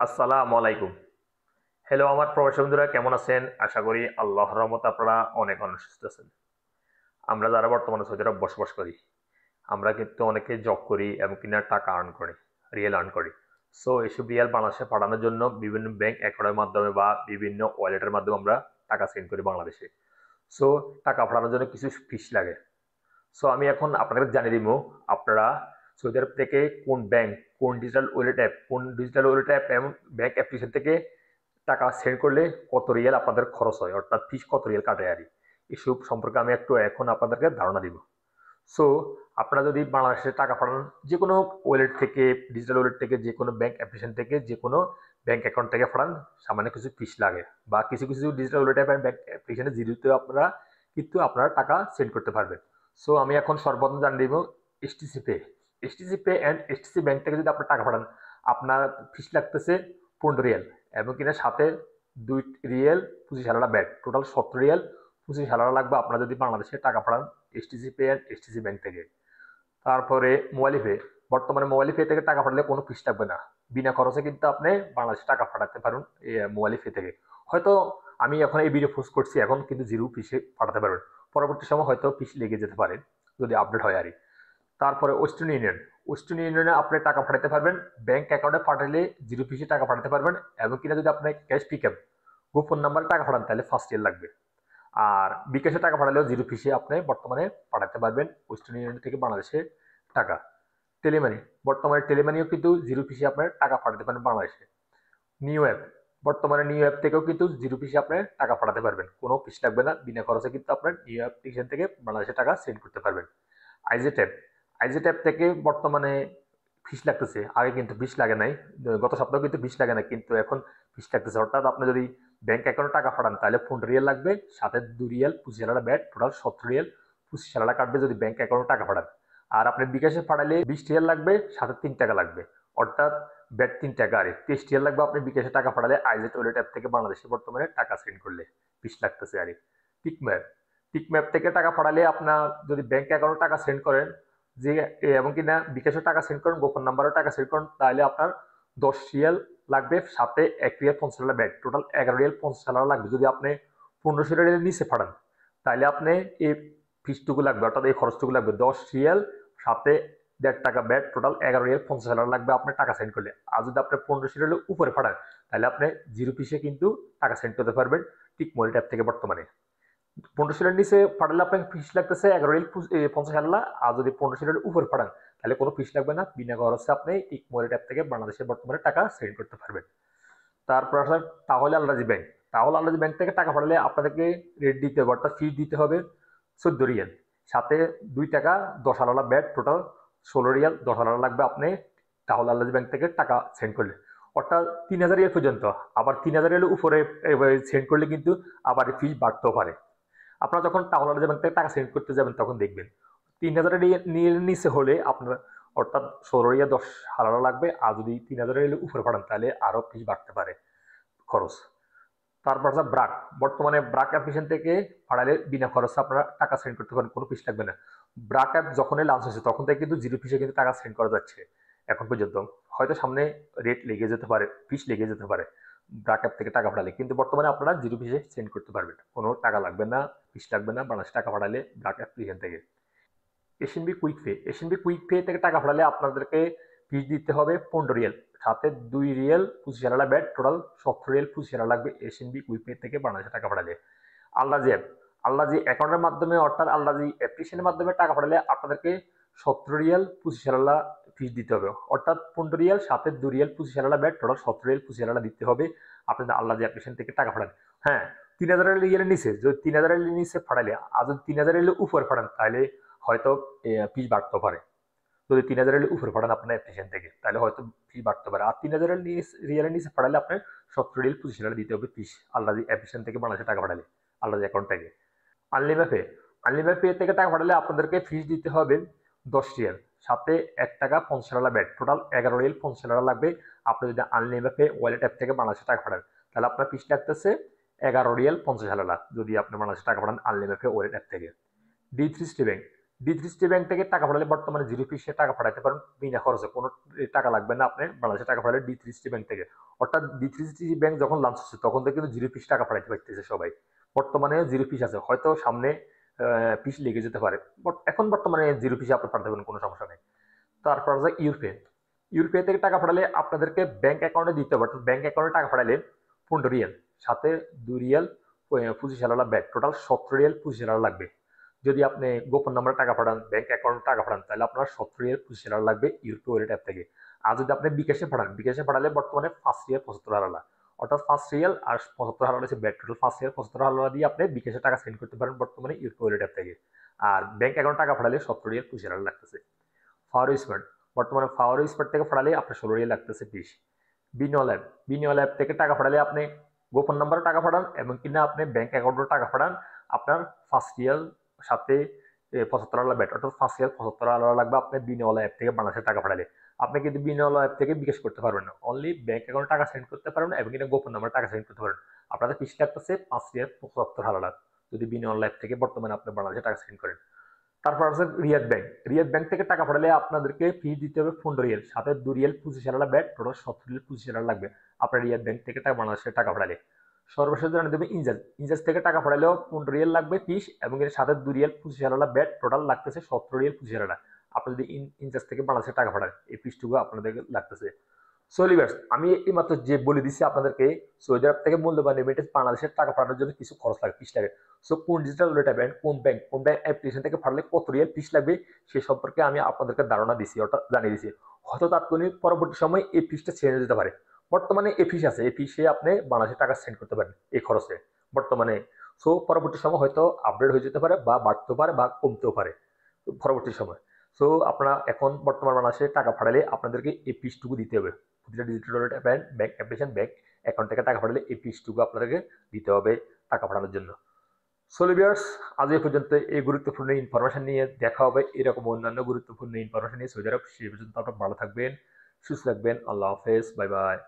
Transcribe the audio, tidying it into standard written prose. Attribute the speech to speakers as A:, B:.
A: আসসালামু আলাইকুম। হ্যালো আমার প্রবাসী বন্ধুরা, কেমন আছেন? আশা করি আল্লাহর রহমতে আপনারা অনেক অনেক সুস্থ আছেন। আমরা যারা বর্তমানে সৌদি আরব বসবাস করি, আমরা কিন্তু অনেকে জব করি এবং কিনা টাকা আর্ন করি, রিয়েল আর্ন করি। সো এসব রিয়েল বাংলাদেশে পাঠানোর জন্য বিভিন্ন ব্যাংক অ্যাকাউন্টের মাধ্যমে বা বিভিন্ন ওয়ালেটের মাধ্যমে আমরা টাকা সেন্ড করি বাংলাদেশে। সো টাকা পাঠানোর জন্য কিছু ফিস লাগে। সো আমি এখন আপনাদের জানিয়ে দিব আপনারা সৌদি আরব থেকে কোন ডিজিটাল ওয়ালেট অ্যাপ এবং ব্যাংক অ্যাপ্লিকেশন থেকে টাকা সেন্ড করলে কত রিয়াল আপনাদের খরচ হয়, অর্থাৎ ফিস কত রিয়াল কাটে আর কি। এসব সম্পর্কে আমি একটু এখন আপনাদেরকে ধারণা দিব। সো আপনারা যদি বাংলাদেশে টাকা পাঠান যে কোনো ওয়ালেট থেকে, ডিজিটাল ওয়ালেট থেকে, যে কোনো ব্যাংক অ্যাপ্লিকেশন থেকে, যে কোনো ব্যাংক অ্যাকাউন্ট থেকে পাঠান, সামান্য কিছু ফিস লাগে। বা কিছু কিছু ডিজিটাল ওয়ালেট অ্যাপ ব্যাংক অ্যাপ্লিকেশনে জিরোতে আপনারা কিন্তু আপনারা টাকা সেন্ড করতে পারবেন। সো আমি এখন সর্বপ্রথম জানিয়ে দিব STC pay. STC pay and STC bank থেকে যদি আপনার টাকা পাঠান, আপনার ফিস লাগতেছে 15 রিয়াল, এবং কিনা সাথে 2 রিয়াল 25 হাজার ব্যাট, টোটাল 17 রিয়াল 25 হাজার লাগবে আপনারা যদি বাংলাদেশে টাকা পাঠান STC pay and STC bank থেকে। তারপরে মোবাইল পে। বর্তমানে মোবাইল পে থেকে টাকা পাঠালে কোনো ফিস লাগবে না, বিনা খরচে কিন্তু আপনি বাংলাদেশে টাকা পাঠাতে পারেন মোবাইল পে থেকে। হয়তো আমি এখন এই ভিডিও পোস্ট করছি, এখন কিন্তু জিরো ফিসে পাঠাতে পারবেন। পরবর্তী সময় হয়তো ফিস লেগে যেতে পারে যদি আপডেট হয় আর কি। তারপরে ওয়েস্টার্ন ইউনিয়ন। ওয়েস্টার্ন ইউনিয়নে আপনি টাকা পাঠাতে পারবেন, ব্যাংক অ্যাকাউন্টে পাঠালে জিরো ফিসে টাকা পাঠাতে পারবেন। এবং কিনা যদি আপনি ক্যাশ পিকআপ গোপন নাম্বারে টাকা পাঠান তাহলে ফার্স্ট ইয়ার লাগবে। আর বিকাশে টাকা পাঠালেও জিরো ফিসে আপনি বর্তমানে পাঠাতে পারবেন ওয়েস্টার্ন ইউনিয়ন থেকে বাংলাদেশে টাকা। টেলিমানি। বর্তমানে টেলিমানিও কিন্তু জিরো ফিসে আপনার টাকা পাঠাতে পারেন বাংলাদেশে। New app. বর্তমানে নিউ অ্যাপ থেকেও কিন্তু জিরো ফিসে আপনি টাকা পাঠাতে পারবেন, কোনো ফিস লাগবে না, বিনা খরচে কিন্তু আপনার নিউ অ্যাপ্লিকেশন থেকে বাংলাদেশে টাকা সেন্ড করতে পারবেন। IG tap. আইজি ট্যাপ থেকে বর্তমানে ফিস লাগতেছে, আগে কিন্তু ফিস লাগে নাই। গত সপ্তাহে কিন্তু ফিস লাগে না, কিন্তু এখন ফিস লাগতেছে। অর্থাৎ আপনি যদি ব্যাংক অ্যাকাউন্টে টাকা পাঠান তাহলে 15 রিয়াল লাগবে, সাথে 2 রিয়াল 25 হাজার ব্যাট, টোটাল 17 রিয়াল 25 হাজার কাটবে যদি ব্যাংক অ্যাকাউন্টে টাকা পাঠান। আর আপনি বিকাশে পাঠালে 20 রিয়াল লাগবে, সাথে 3 টাকা লাগবে, অর্থাৎ ব্যাট 3 টাকা। আর 23 রিয়াল লাগবে আপনি বিকাশে টাকা পাঠালে আইজেট ওয়ালেট অ্যাপ থেকে বাংলাদেশে বর্তমানে টাকা সেন্ড করলে ফিস লাগতেছে আর। পিকম্যাপ। পিকম্যাপ থেকে টাকা পাঠালে আপনার যদি ব্যাংক অ্যাকাউন্টে টাকা সেন্ড করেন, যে এবং কিনা বিকাশে টাকা সেন্ড করেন, গোপন নাম্বারে টাকা সেন্ড করেন, তাহলে আপনার 10 রিয়াল লাগবে, সাথে 1 রিয়াল 50 হাজার ব্যাট, টোটাল 11 রিয়াল 50 হাজার লাগবে। যদি আপনি 1500 রিয়ালের নিচে পাঠান তাহলে আপনি এই ফিসটুকু লাগবে, অর্থাৎ এই খরচটুকু লাগবে 10 রিয়াল, সাথে 1.5 টাকা ব্যাট, টোটাল 11 রিয়াল 50 হাজার লাগবে আপনার টাকা সেন্ড করলে। আর যদি আপনি 1500 রিয়ালের উপরে পাঠান তাহলে আপনি জিরো ফিসে কিন্তু টাকা সেন্ড করতে পারবেন টিক মনি ট্যাপ থেকে বর্তমানে। 1500 নিচে পাঠালে আপনাকে ফিস লাগতেছে 11 রিয়াল 50 হাজার। আর যদি 1500 উপরে পাঠান তাহলে কোনো ফিস লাগবে না, বিনা খরচে আপনি টিক মনি ট্যাপ থেকে বাংলাদেশের বর্তমানে টাকা সেন্ড করতে পারবেন। তারপর আসলে তাহলে আলরাজি ব্যাংক। তাহলে আলরাজি ব্যাংক থেকে টাকা পাঠালে আপনাদেরকে রেট দিতে হবে, অর্থাৎ ফি দিতে হবে 14 রিয়াল, সাথে 2 টাকা 10 হাজার ব্যাট, টোটাল 16 রিয়াল 10 হাজার লাগবে আপনি তাহলে আলরাজি ব্যাংক থেকে টাকা সেন্ড করলে। অর্থাৎ 3 হাজার রিয়াল পর্যন্ত। আবার 3 হাজার রিয়াল উপরে সেন্ড করলে কিন্তু আবার ফি বাড়তেও পারে। আপনারা যখন তাহলে আলরাজি ব্যাংক থেকে টাকা সেন্ড করতে যাবেন তখন দেখবেন 3 হাজার নিচে হলে আপনার অর্থাৎ 16 রিয়াল 10 হাজার লাগবে। আর যদি 3 হাজার উপরে পাঠান তাহলে আরো ফি বাড়তে পারে খরচ। তারপর আছে ব্রাক। বর্তমানে ব্রাক অ্যাপ্লিকেশন থেকে পাঠালে বিনা খরচে আপনারা টাকা সেন্ড করতে পারেন, কোনো ফিস লাগবে না। ব্রাক অ্যাপ যখনই লঞ্চ হয়েছে তখন থেকে কিন্তু জিরো ফিসে কিন্তু টাকা সেন্ড করা যাচ্ছে এখন পর্যন্ত। হয়তো সামনে রেট লেগে যেতে পারে, ফিস লেগে যেতে পারে ব্রাক অ্যাপ থেকে টাকা পাঠালে, কিন্তু বর্তমানে আপনারা জিরো ফিসে সেন্ড করতে পারবেন, কোনো টাকা লাগবে না, ফিস লাগবে না বাংলাদেশ টাকা পাঠালে ব্রাক অ্যাপ্লিকেশন থেকে। SNB quick pay. SNB quick pay থেকে টাকা পাঠালে আপনাদেরকে ফিস দিতে হবে 15 রিয়াল, সাথে 2 রিয়াল 25 হাজার ব্যাট, টোটাল 17 রিয়াল 25 হাজার লাগবে এসএনবি কুইক পে থেকে বাংলাদেশে টাকা পাঠালে। আল্লাজি অ্যাপ। আল্লাজি অ্যাকাউন্টের মাধ্যমে অর্থাৎ আল্লাজি অ্যাপ্লিকেশনের মাধ্যমে টাকা পাঠালে আপনাদেরকে 17 রিয়াল 25 হাজার ফিস দিতে হবে, অর্থাৎ 15 রিয়াল, সাথে 2 রিয়াল 25 হাজার ব্যাট, টোটাল 17 রিয়াল 25 হাজার দিতে হবে আপনাদের আল্লাজি অ্যাপ্লিকেশন থেকে টাকা পাঠান। হ্যাঁ, 3 হাজার রিয়ালের নিচে, যদি 3 হাজার রিয়ালের নিচে পাঠালে, আর যদি 3 হাজার রিয়ালের উপরে পাঠান তাহলে হয়তো ফিস বাড়তে পারে। যদি 3 হাজারের উপরে পাঠান আপনার অ্যাপ্লিকেশন থেকে তাহলে হয়তো ফি বাড়তে পারে। আর 3 হাজারের রিয়ালের নিচে পাঠালে আপনার 17 রিয়াল 25 হাজার দিতে হবে ফিস আল্লাজি অ্যাপ্লিকেশন থেকে বাংলাদেশে টাকা পাঠালে আল্লাজি অ্যাকাউন্ট থেকে। Unlimited pay. আনলিমিটেড পে থেকে টাকা পাঠালে আপনাদেরকে ফিস দিতে হবে 10 রিয়াল, সাথে 1 টাকা 50 হাজার ব্যাট, টোটাল 11 রিয়াল 50 হাজার লাগবে। আপনি যদি আনলিমিটেড পে ওয়ালেট অ্যাপ থেকে বাংলাদেশে টাকা পাঠান তাহলে আপনার ফিস লাগতেছে 11 রিয়াল 50 হাজার, যদি আপনি বাংলাদেশে টাকা পাঠান আনলিমিটেড পে ওয়ালেট অ্যাপ থেকে। D3 bank. D3 ব্যাংক থেকে টাকা পাঠালে বর্তমানে জিরো ফিসে টাকা পাঠাতে পারেন বিনা খরচে, কোনো টাকা লাগবে না। আপনি বাংলাদেশে টাকা পাঠালে D3 ব্যাংক থেকে, অর্থাৎ D3 ব্যাংক যখন লঞ্চ হচ্ছে তখন থেকে কিন্তু জিরো ফিস টাকা পাঠাতে পারতেছে সবাই। বর্তমানে জিরো ফিস আছে, হয়তো সামনে ফিস লেগে যেতে পারে, বাট এখন বর্তমানে জিরো ফিসে আপনি পাঠাতে পারেন, কোনো সমস্যা নেই। তারপর আছে ইউরপে। ইউরপে থেকে টাকা পাঠালে আপনাদেরকে ব্যাংক অ্যাকাউন্টে দিতে হবে, অর্থাৎ ব্যাংক অ্যাকাউন্টে টাকা পাঠালে 15 রিয়াল, সাথে 2 রিয়াল 25 ব্যাট, টোটাল 17 রিয়াল 25 লাগবে। যদি আপনি গোপন নাম্বারে টাকা পাঠান, ব্যাংক অ্যাকাউন্টে টাকা পাঠান, তাহলে আপনার 17 রিয়াল 25 লাগবে ইউরপে ওয়ালেট অ্যাপ থেকে। আর যদি আপনি বিকাশে পাঠান, বিকাশে পাঠালে বর্তমানে 5 রিয়াল 75 অর্থাৎ 5 রিয়াল আর 75 হচ্ছে ব্যাট, টোটাল 5 রিয়াল 75 দিয়ে আপনি বিকাশে টাকা সেন্ড করতে পারেন বর্তমানে ইউরপে ওয়ালেট অ্যাপ থেকে। আর ব্যাংক অ্যাকাউন্টে টাকা পাঠালে 17 রিয়াল 25 লাগতেছে। ফাওয়ার স্মার্ট, বর্তমানে ফাওয়ার স্মার্ট থেকে পাঠালে আপনার 16 রিয়াল লাগতেছে 20। বিনিয়োগ অ্যাপ, বিনিয়োগ অ্যাপ থেকে টাকা পাঠালে আপনি গোপন নাম্বারে টাকা পাঠান এবং কিনা আপনি ব্যাংক অ্যাকাউন্টে টাকা পাঠান, আপনার 5 রিয়াল সাথে 75 ব্যাট, অর্থাৎ 5 রিয়াল 75 লাগবে আপনি বিনিয়োগ অ্যাপ থেকে বাংলাদেশে টাকা পাঠালে। আপনি কিন্তু বিনিয়োগ অ্যাপ থেকে বিকাশ করতে পারবেন না, অনলি ব্যাংক অ্যাকাউন্টে টাকা সেন্ড করতে পারবেন এবং কিনা গোপন নাম্বারে টাকা সেন্ড করতে পারবেন। আপনাদের ফিস লাগতেছে 5 রিয়াল 75 যদি বিনিয়োগ অ্যাপ থেকে বর্তমানে আপনি বাংলাদেশে টাকা সেন্ড করেন। তারপর আছে রিয়াদ ব্যাংক। রিয়াদ ব্যাংক থেকে টাকা পাঠালে আপনাদেরকে ফি দিতে হবে 15 রিয়াল, সাথে 2 রিয়াল 25 ব্যাট, টোটাল 17 রিয়াল 25 লাগবে আপনার রিয়াদ ব্যাংক থেকে টাকা বাংলাদেশে টাকা পাঠালে। সর্বশেষ জানিয়ে দেবে ইনজাজ। ইনজাজ থেকে টাকা পাঠালেও 15 রিয়াল লাগবে ফিস এবং এর সাথে 2 রিয়াল 25 ব্যাট, টোটাল লাগতেছে 17 রিয়াল 25। আপনি যদি ইনজাজ থেকে বাংলাদেশে টাকা পাঠান, এই ফিসটুকু আপনাদের লাগতেছে। সোলিভার্স, আমি এইমাত্র যে বলে দিচ্ছি আপনাদেরকে, সৌদি আরব থেকে মূল্যবান রেমিটেন্স বাংলাদেশের টাকা পাঠানোর জন্য কিছু খরচ লাগে, ফিস লাগে। সো কোন ডিজিটাল ওয়ালেট ব্যাংক, কোন ব্যাংক অ্যাপ্লিকেশন থেকে পাঠালে কত রিয়াল ফিস লাগবে সে সম্পর্কে আমি আপনাদেরকে ধারণা দিছি, অর্থাৎ জানিয়ে দিছি। হয়তো তাৎক্ষণিক পরবর্তী সময় এই ফিসটা চেঞ্জ যেতে পারে। বর্তমানে এই ফিস আছে, এই ফিসে আপনি বাংলাদেশের টাকা সেন্ড করতে পারেন এই খরচে বর্তমানে। সো পরবর্তী সময় হয়তো আপডেট হয়ে যেতে পারে বা বাড়তেও পারে বা কমতেও পারে পরবর্তী সময়। সো আপনারা এখন বর্তমান বাংলাদেশে টাকা পাঠালে আপনাদেরকে এই ফিসটুকু দিতে হবে। প্রতিটা digital wallet bank application bank account থেকে টাকা পাঠালে এই ফিসটুকু আপনাদেরকে দিতে হবে টাকা পাঠানোর জন্য। সো ভিউয়ার্স, আজ এই পর্যন্ত এই গুরুত্বপূর্ণ ইনফরমেশন নিয়ে দেখা হবে এরকম অন্যান্য গুরুত্বপূর্ণ ইনফরমেশন নিয়ে সৌদি আরব। সেই পর্যন্ত আপনারা ভালো থাকবেন, সুস্থ থাকবেন। আল্লাহ হাফেজ, বাই বাই।